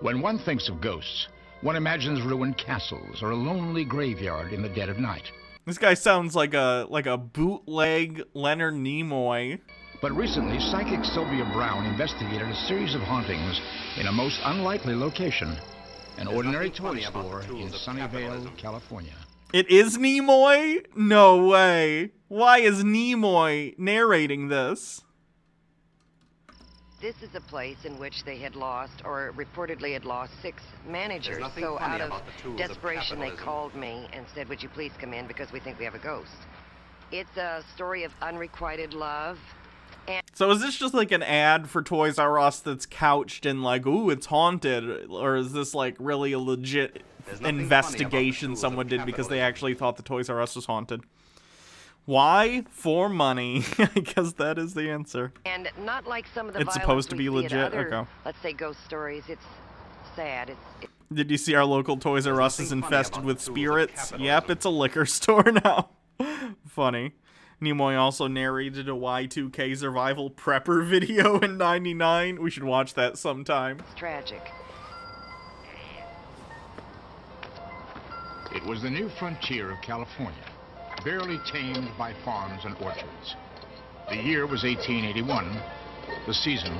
When one thinks of ghosts, one imagines ruined castles or a lonely graveyard in the dead of night. This guy sounds like a bootleg Leonard Nimoy. But recently, psychic Sylvia Brown investigated a series of hauntings in a most unlikely location, an ordinary toy store in Sunnyvale, California. It is Nimoy? No way. Why is Nimoy narrating this? This is a place in which they had lost, or reportedly had lost, 6 managers. So out of desperation, they called me and said, would you please come in because we think we have a ghost. It's a story of unrequited love. And so is this just like an ad for Toys R Us that's couched in like, ooh, it's haunted? Or is this like really a legit investigation someone did because they actually thought the Toys R Us was haunted? Why? For money. I guess that is the answer. And not like some of the it's supposed to be legit. Okay. Let's say ghost stories. It's sad. Did you see our local Toys R Us is infested with spirits? Yep, it's a liquor store now. Funny. Nimoy also narrated a Y2K survival prepper video in '99. We should watch that sometime. It's tragic. It was the new frontier of California, barely tamed by farms and orchards. The year was 1881. The season,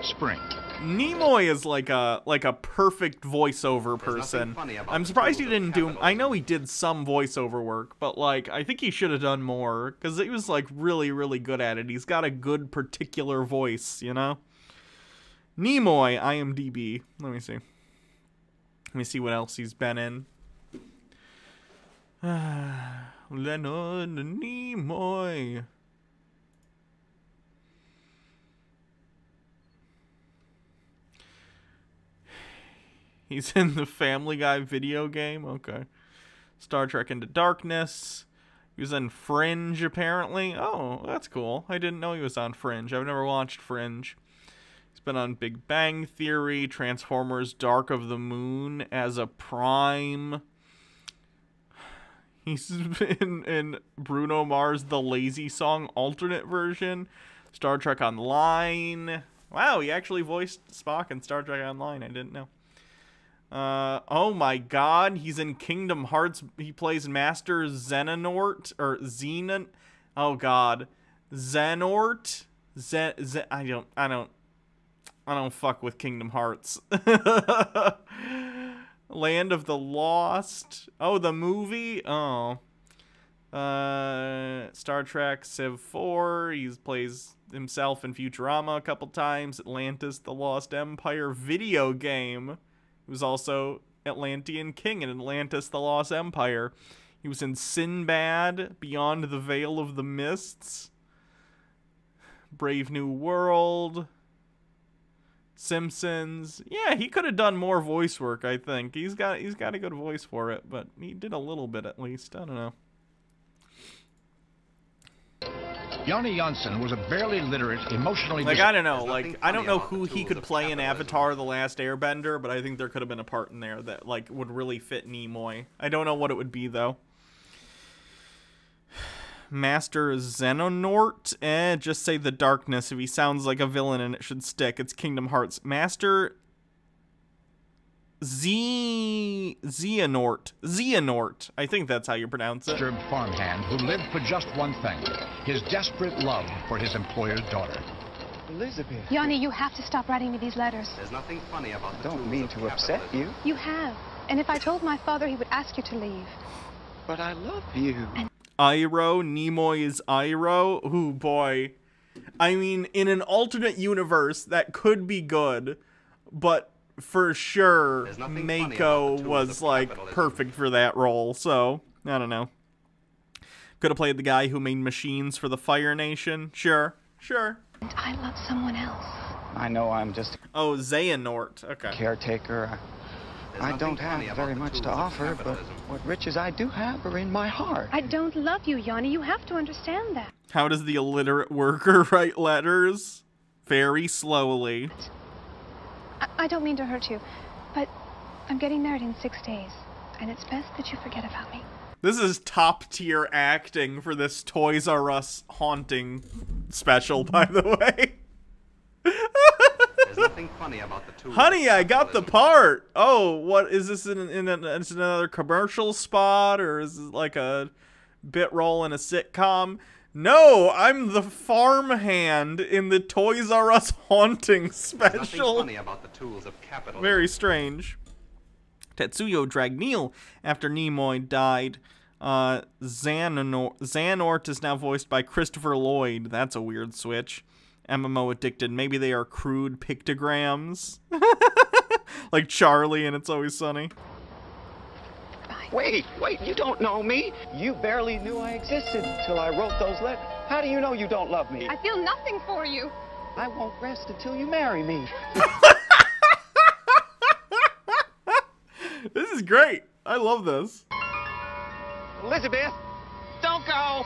spring. Nimoy is like a perfect voiceover person. I'm surprised he didn't do. I know he did some voiceover work, but like I think he should have done more because he was like really, really good at it. He's got a good particular voice, you know. Nimoy, IMDb. Let me see. Let me see what else he's been in. Leonard Nimoy. He's in the Family Guy video game. Okay. Star Trek Into Darkness. He was in Fringe, apparently. Oh, that's cool. I didn't know he was on Fringe. I've never watched Fringe. He's been on Big Bang Theory, Transformers Dark of the Moon as a Prime. He's been in Bruno Mars' The Lazy Song alternate version. Star Trek Online. Wow, he actually voiced Spock in Star Trek Online. I didn't know. Oh my god, he's in Kingdom Hearts. He plays Master Xehanort, or Xenon. Oh god. Xehanort? I don't fuck with Kingdom Hearts. Land of the Lost. Oh, the movie? Oh. Star Trek Civ 4. He plays himself in Futurama a couple times. Atlantis, The Lost Empire video game. He was also Atlantean King in Atlantis, The Lost Empire. He was in Sinbad, Beyond the Veil of the Mists. Brave New World. Simpsons. Yeah, he could have done more voice work, I think. He's got a good voice for it, but he did a little bit at least. I don't know. Johnny Janssen was a barely literate, emotionally... Like, I don't know. Like, I don't know who he could play in Avatar The Last Airbender, but I think there could have been a part in there that, like, would really fit Nimoy. I don't know what it would be, though. Master Xehanort? Just say The Darkness. If he sounds like a villain and it should stick. It's Kingdom Hearts. Master... Xehanort. I think that's how you pronounce it. Disturbed farmhand who lived for just one thing, his desperate love for his employer's daughter. Elizabeth. Yanni, you have to stop writing me these letters. There's nothing funny about it. I don't mean to upset you. You have. And if I told my father, he would ask you to leave. But I love you. Iroh? Nimoy is Iroh? Ooh, boy. I mean, in an alternate universe, that could be good, but... for sure, Mako was, like, perfect for that role, so, I don't know. Could have played the guy who made machines for the Fire Nation. Sure. And I love someone else. I know I'm just Oh, Xehanort. Okay. a caretaker. I don't have very much to offer, but what riches I do have are in my heart. I don't love you, Yanni. You have to understand that. How does the illiterate worker write letters? Very slowly. I don't mean to hurt you, but I'm getting married in 6 days, and it's best that you forget about me. This is top-tier acting for this Toys R Us haunting special, by the way. nothing funny about the tools. Honey, I got the part. Oh, what is this in it's another commercial spot, or is it like a bit role in a sitcom? No, I'm the farmhand in the Toys R Us haunting special. Nothing funny about the tools of capitalism. Very strange. Tetsuyo dragged Neil after Nimoy died. Xehanort is now voiced by Christopher Lloyd. That's a weird switch. MMO addicted. Maybe they are crude pictograms. Like Charlie and It's Always Sunny. Wait, you don't know me. You barely knew I existed until I wrote those letters. How do you know you don't love me? I feel nothing for you. I won't rest until you marry me. This is great. I love this. Elizabeth, don't go.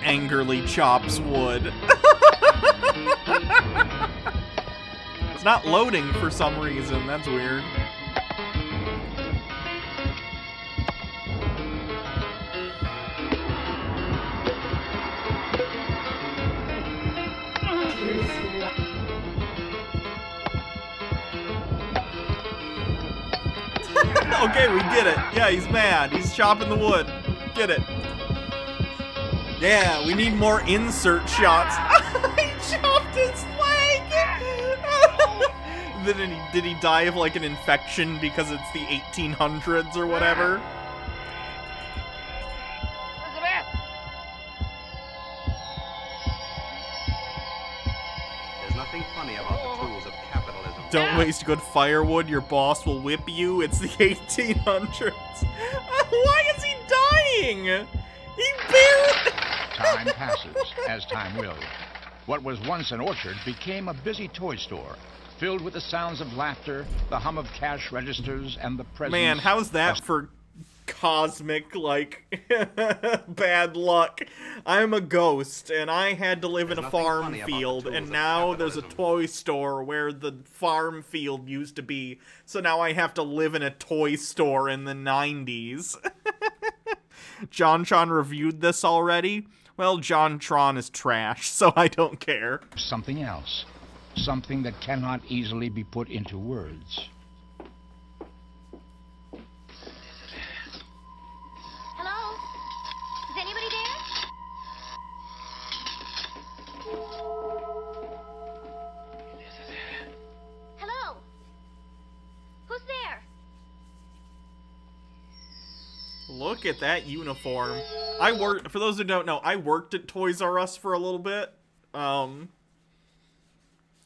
Angrily chops wood. It's not loading for some reason. That's weird. Okay, we get it. Yeah, he's mad. He's chopping the wood. Get it. Yeah, we need more insert shots. He chopped his leg! Did he die of like an infection because it's the 1800s or whatever? Elizabeth! There's nothing funny about the tools of capitalism. Don't waste good firewood, your boss will whip you. It's the 1800s. Why is he dying? He barely... Time passes, as time will. What was once an orchard became a busy toy store, filled with the sounds of laughter, the hum of cash registers, and the presence... Man, how's that for cosmic, like, bad luck? I'm a ghost, and I had to live in a farm field, and now there's a toy store where the farm field used to be, so now I have to live in a toy store in the 90s. JonTron reviewed this already? Well, JonTron is trash, so I don't care. Something else. Something that cannot easily be put into words. Hello? Is anybody there? Hello? Who's there? Look at that uniform. For those who don't know, I worked at Toys R Us for a little bit.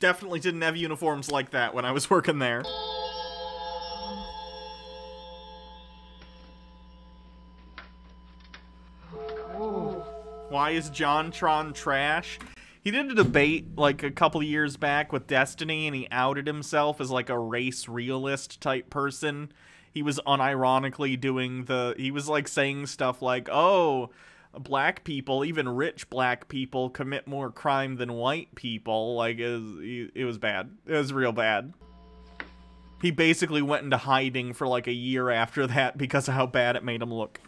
Definitely didn't have uniforms like that when I was working there. Why is JonTron trash? He did a debate like a couple years back with Destiny, and he outed himself as like a race realist type person. He was unironically doing he was like saying stuff like, oh, black people, even rich black people, commit more crime than white people. Like, it was bad. It was real bad. He basically went into hiding for like a year after that because of how bad it made him look.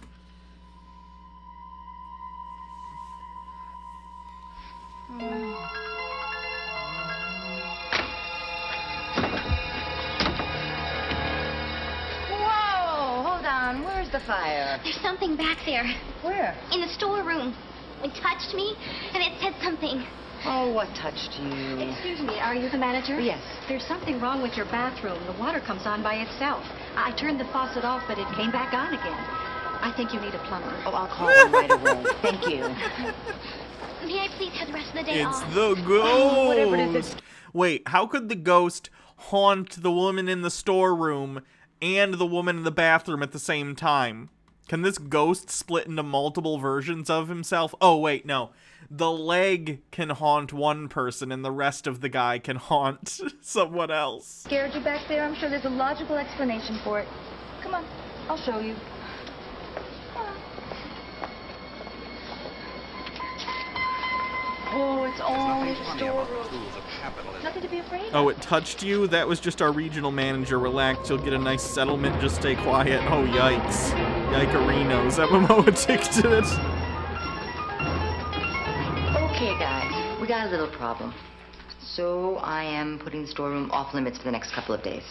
Where's the fire? There's something back there. Where? In the storeroom. It touched me, and it said something. Oh, what touched you? Excuse me, are you the manager? Yes. There's something wrong with your bathroom. The water comes on by itself. I turned the faucet off, but it came back on again. I think you need a plumber. Oh, I'll call one right away. Thank you. May I please have the rest of the day off? It's the ghost! Wait, how could the ghost haunt the woman in the storeroom and the woman in the bathroom at the same time? Can this ghost split into multiple versions of himself? Oh, wait, no. The leg can haunt one person and the rest of the guy can haunt someone else. Scared you back there? I'm sure there's a logical explanation for it. Come on, I'll show you. Come on. it's only Nothing the funny about storeroom. the tools of capitalism. Nothing to be afraid of. Oh, it touched you? That was just our regional manager. Relax, you'll get a nice settlement. Just stay quiet. Oh, yikes. Yikerinos. MMO addicted. Okay, guys, we got a little problem. So I am putting the storeroom off limits for the next couple of days.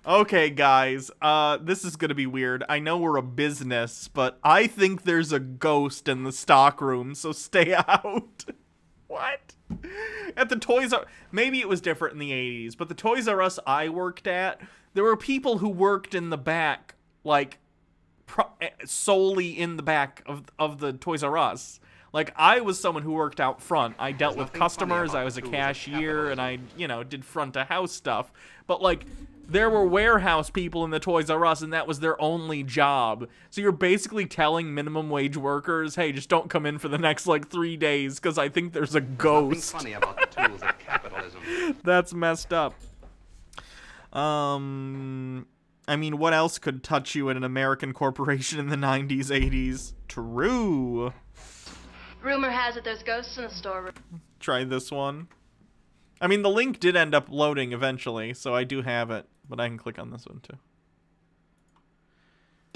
Okay, guys, this is gonna be weird. I know we're a business, but I think there's a ghost in the stockroom, so stay out. What? At the Toys R... Maybe it was different in the 80s, but the Toys R Us I worked at, there were people who worked in the back, like, solely in the back of the Toys R Us. Like, I was someone who worked out front. I dealt with customers, I was a cashier, and I, you know, did front-of-house stuff. But, like, there were warehouse people in the Toys R Us, and that was their only job. So you're basically telling minimum wage workers, hey, just don't come in for the next, like, 3 days, because I think there's a ghost. Nothing funny about the tools of capitalism. That's messed up. I mean, what else could touch you at an American corporation in the 90s, 80s? True. Rumor has it there's ghosts in the storeroom. Try this one. I mean, the link did end up loading eventually, so I do have it. But I can click on this one, too.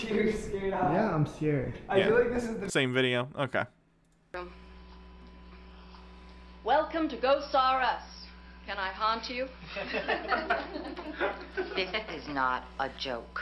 You're scared out. Yeah, I'm scared. I feel like this is the same video. Okay. Welcome to Ghosts R Us. Can I haunt you? This is not a joke.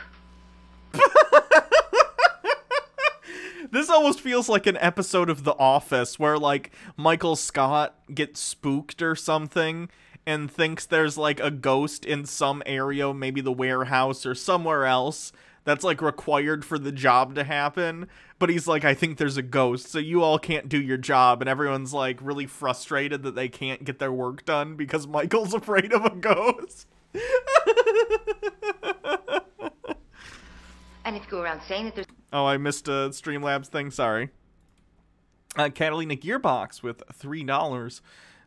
This almost feels like an episode of The Office where, like, Michael Scott gets spooked or something and thinks there's, like, a ghost in some area, maybe the warehouse or somewhere else, that's, like, required for the job to happen. But he's like, I think there's a ghost, so you all can't do your job. And everyone's, like, really frustrated that they can't get their work done because Michael's afraid of a ghost. And if you go around saying that there's... Oh, I missed a Streamlabs thing, sorry. Catalina Gearbox with $3.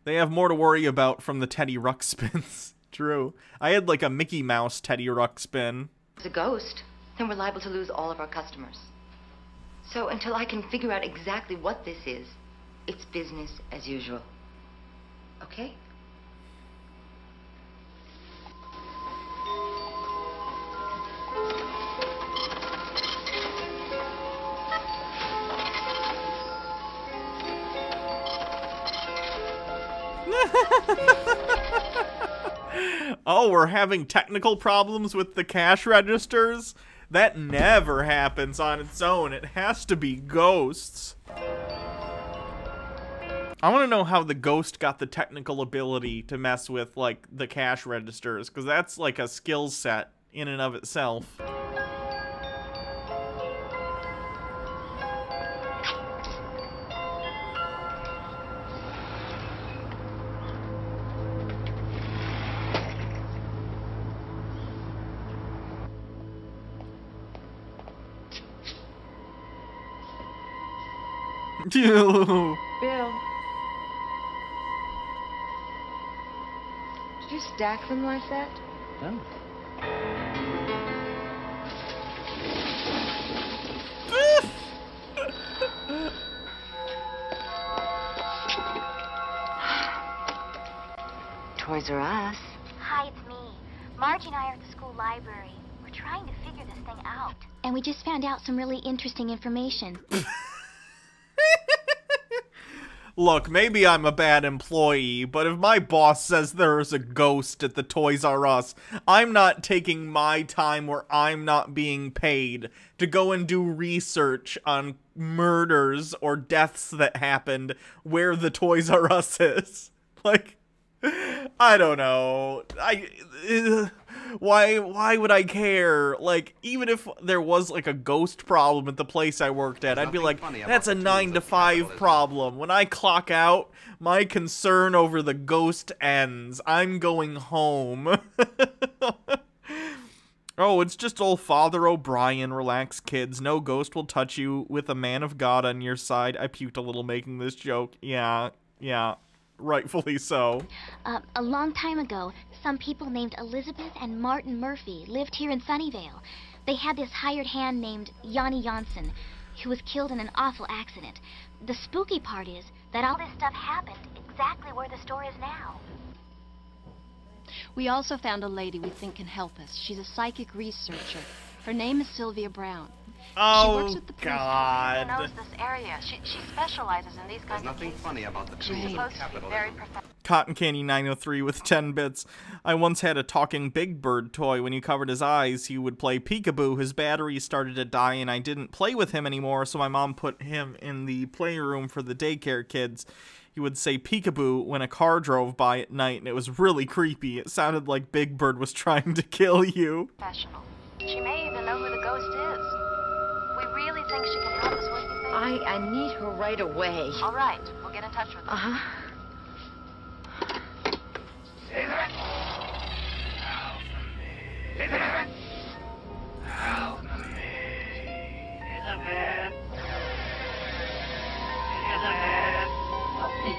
They have more to worry about from the Teddy Ruck spins. True. I had like a Mickey Mouse Teddy Ruck spin. If it's a ghost, then we're liable to lose all of our customers. So until I can figure out exactly what this is, it's business as usual. Okay? Oh, we're having technical problems with the cash registers? That never happens on its own. It has to be ghosts. I want to know how the ghost got the technical ability to mess with, like, the cash registers, because that's, like, a skill set in and of itself. Bill. Did you stack them like that? No. Toys R Us. Hi, it's me. Margie and I are at the school library. We're trying to figure this thing out. And we just found out some really interesting information. Look, maybe I'm a bad employee, but if my boss says there is a ghost at the Toys R Us, I'm not taking my time where I'm not being paid to go and do research on murders or deaths that happened where the Toys R Us is. Like, I don't know. Why would I care? Like, even if there was, like, a ghost problem at the place I worked at, I'd be like, that's a 9 to 5 problem. When I clock out, my concern over the ghost ends. I'm going home. Oh, it's just old Father O'Brien. Relax, kids. No ghost will touch you with a man of God on your side. I puked a little making this joke. Yeah. Rightfully so. A long time ago, some people named Elizabeth and Martin Murphy lived here in Sunnyvale. They had this hired hand named Yanni Janssen, who was killed in an awful accident. The spooky part is that all this stuff happened exactly where the store is now. We also found a lady we think can help us. She's a psychic researcher. Her name is Sylvia Brown. Oh, she works with the police. God. She knows this area. She specializes in these kinds of cases. There's nothing funny about the tools She's of supposed to be very professional. Cotton Candy 903 with 10 bits. I once had a talking Big Bird toy. When you covered his eyes, he would play peekaboo. His battery started to die, and I didn't play with him anymore, so my mom put him in the playroom for the daycare kids. He would say peekaboo when a car drove by at night, and it was really creepy. It sounded like Big Bird was trying to kill you. Professional. She may even know who the ghost is. We really think she can help us. What do you think? I need her right away. All right. We'll get in touch with her. Uh-huh. Help me. Elizabeth. Elizabeth. Help me.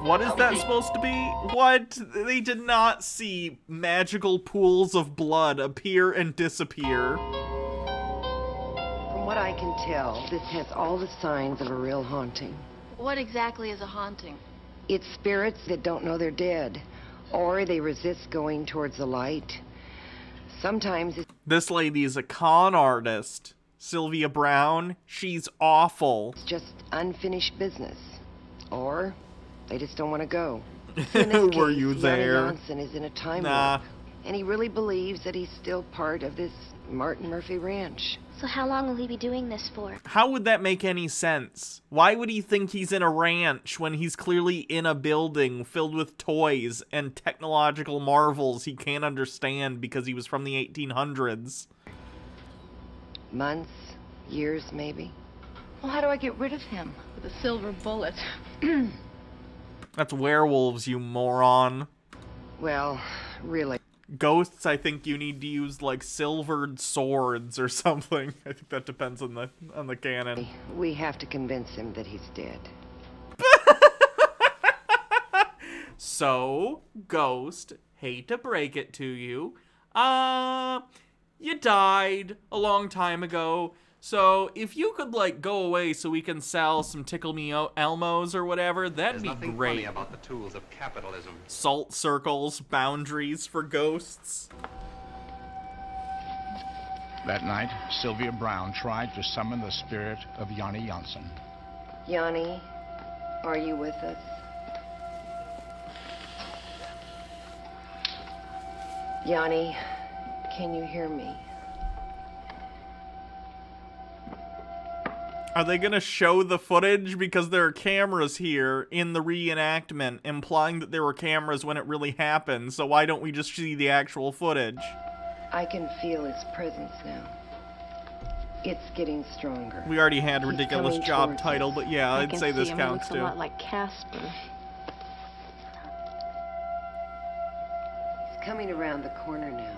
What is that supposed to be? What? They did not see magical pools of blood appear and disappear. From what I can tell, this has all the signs of a real haunting. What exactly is a haunting? It's spirits that don't know they're dead, or they resist going towards the light. Sometimes it's This lady is a con artist. Sylvia Brown, she's awful. just unfinished business, or they just don't want to go. In this Were case, you Yanni there? Janssen is in a time Nah. warp, and he really believes that he's still part of this Martin Murphy ranch. So how long will he be doing this for? How would that make any sense? Why would he think he's in a ranch when he's clearly in a building filled with toys and technological marvels he can't understand because he was from the 1800s? Months, years, maybe. Well, how do I get rid of him? With a silver bullet. That's werewolves, you moron. Well, really. Ghosts, I think you need to use like silvered swords or something. I think that depends on the canon. We have to convince him that he's dead. So, Ghost, hate to break it to you, you died a long time ago. So, if you could, like, go away so we can sell some Tickle Me Elmos or whatever, that'd There's be nothing great. funny about the tools of capitalism. Salt circles, boundaries for ghosts. That night, Sylvia Brown tried to summon the spirit of Yanni Janssen. Yanni, are you with us? Yanni, can you hear me? Are they gonna show the footage? Because there are cameras here in the reenactment, implying that there were cameras when it really happened, so why don't we just see the actual footage? I can feel his presence now. It's getting stronger. We already had He's ridiculous coming job towards title, us. but yeah, I I'd can say see this him. counts He looks too. a lot like Casper. He's coming around the corner now.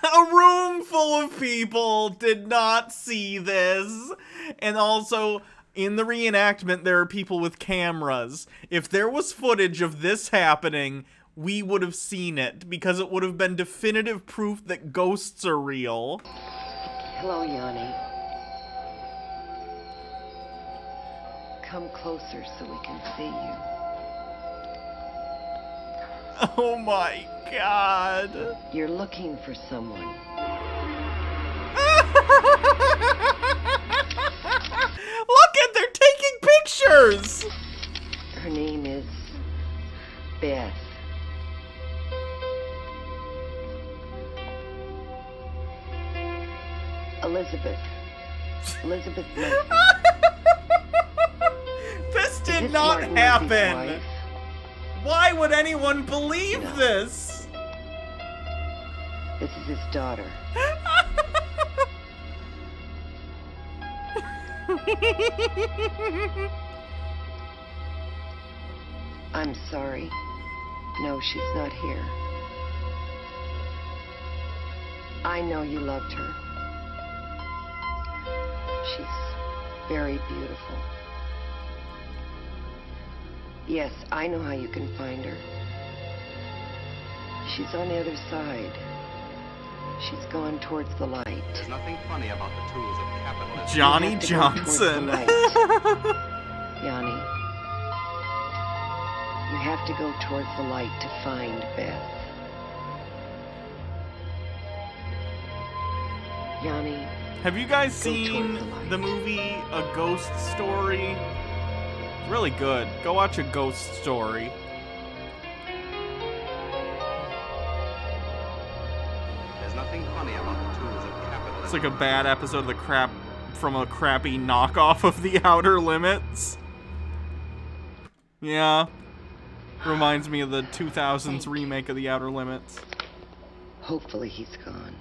A room full of people did not see this. And also, in the reenactment, there are people with cameras. If there was footage of this happening, we would have seen it, because it would have been definitive proof that ghosts are real. Hello, Yanni. Come closer so we can see you. Oh my god. You're looking for someone. Look at, they're taking pictures! Her name is Beth. Elizabeth. Elizabeth Murphy. This did Is not Martin Murphy's happen. wife? Why would anyone believe No. this? This is his daughter. I'm sorry. No, she's not here. I know you loved her. She's very beautiful. Yes, I know how you can find her. She's on the other side. She's gone towards the light. There's nothing funny about the tools of capitalism. Johnny Johnson. Yanni, you have to go towards the light to find Beth. Yanni. Have you guys seen the movie A Ghost Story? It's really good. Go watch A Ghost Story. There's nothing funny about the tools of capitalism. It's like a bad episode of the crap from a crappy knockoff of The Outer Limits. Yeah. Reminds me of the 2000s remake of The Outer Limits. Hopefully he's gone.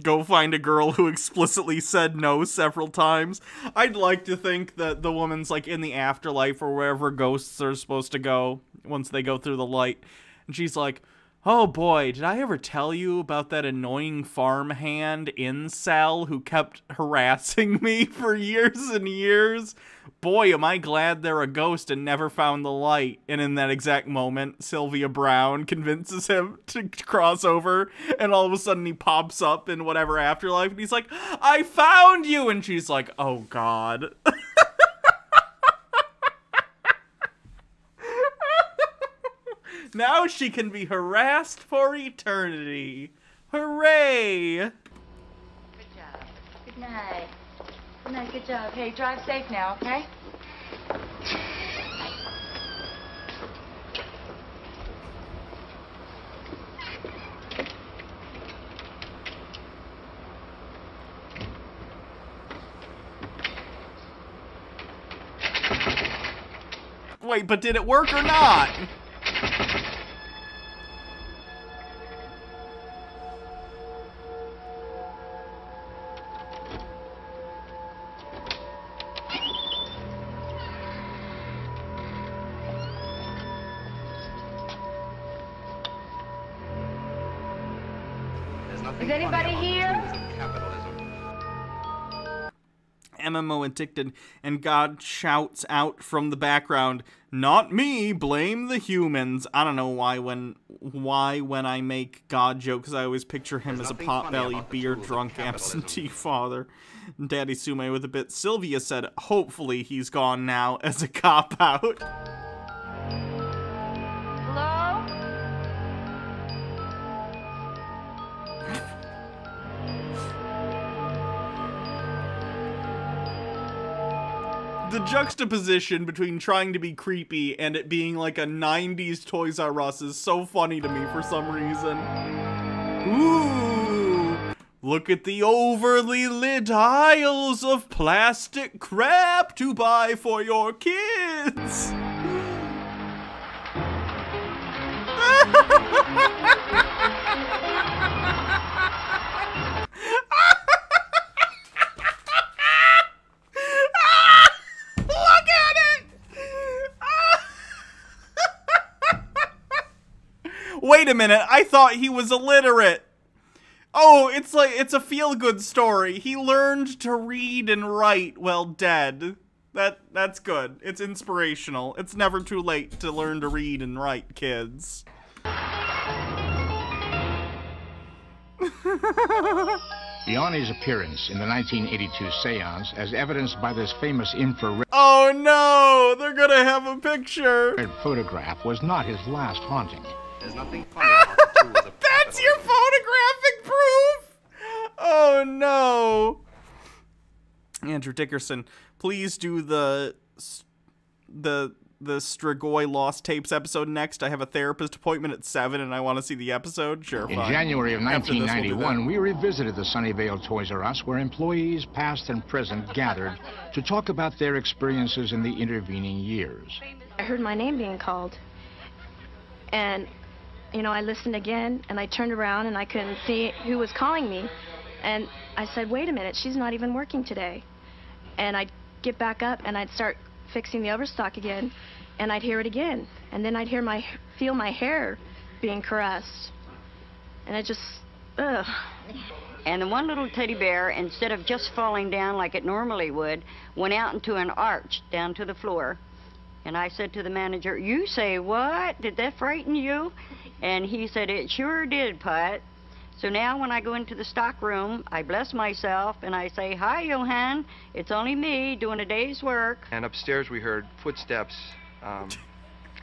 Go find a girl who explicitly said no several times. I'd like to think that the woman's like in the afterlife or wherever ghosts are supposed to go once they go through the light. And she's like, oh boy, did I ever tell you about that annoying farmhand incel who kept harassing me for years and years? Boy, am I glad they're a ghost and never found the light. And in that exact moment, Sylvia Brown convinces him to cross over, and all of a sudden he pops up in whatever afterlife, and he's like, I found you! And she's like, oh god. Now she can be harassed for eternity. Hooray! Good job. Good night. Good night, good job. Hey, drive safe now, okay? Wait, but did it work or not? Is anybody here? MMO addicted, and God shouts out from the background, not me, blame the humans. I don't know why when I make God jokes, I always picture him as a pot-bellied, beer-drunk, absentee father. Daddy Sume with a bit. Sylvia said, hopefully he's gone now, as a cop-out. The juxtaposition between trying to be creepy and it being like a 90s Toys R Us is so funny to me for some reason. Ooh, look at the overly lit aisles of plastic crap to buy for your kids. Wait a minute, I thought he was illiterate. Oh, it's a feel-good story. He learned to read and write while dead. That's good. It's inspirational. It's never too late to learn to read and write, kids. Yanni's appearance in the 1982 seance, as evidenced by this famous infrared oh no, they're gonna have a picture. Photograph, was not his last haunting. There's nothing funny about the tools of That's your photographic proof? Oh no. Andrew Dickerson, please do the Strigoi Lost Tapes episode next. I have a therapist appointment at 7 and I want to see the episode. Sure, In fine. January of After this, 1991, we revisited the Sunnyvale Toys R Us, where employees past and present gathered to talk about their experiences in the intervening years. I heard my name being called. And, you know, I listened again, and I turned around, and I couldn't see who was calling me. And I said, wait a minute, she's not even working today. And I'd get back up, and I'd start fixing the overstock again, and I'd hear it again. And then I'd feel my hair being caressed. And it just, ugh. And the one little teddy bear, instead of just falling down like it normally would, went out into an arch down to the floor. And I said to the manager, "You say what? Did that frighten you?" And he said, "It sure did, Put." So now when I go into the stock room, I bless myself and I say, "Hi, Johann. It's only me doing a day's work." And upstairs we heard footsteps,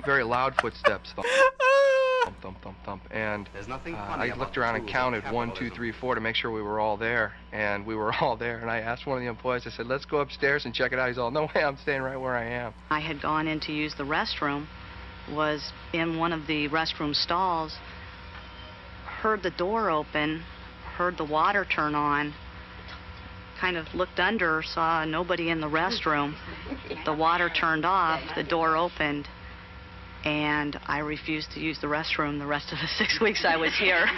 very loud footsteps. Thump, thump, thump, thump. And I looked around and counted 1, 2, 3, 4 to make sure we were all there. And we were all there. And I asked one of the employees, I said, "Let's go upstairs and check it out." He's all, "No way, I'm staying right where I am." I had gone in to use the restroom, was in one of the restroom stalls, heard the door open, heard the water turn on, kind of looked under, saw nobody in the restroom. The water turned off, the door opened, and I refused to use the restroom the rest of the 6 weeks I was here.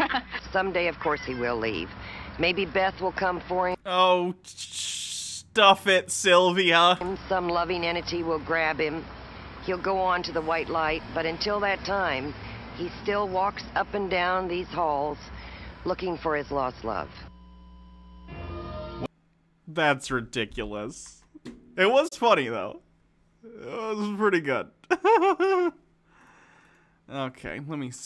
Someday, of course, he will leave. Maybe Beth will come for him. Oh, stuff it, Sylvia. Some loving entity will grab him. He'll go on to the white light, but until that time, he still walks up and down these halls looking for his lost love. That's ridiculous. It was funny, though. It was pretty good. Okay, let me see.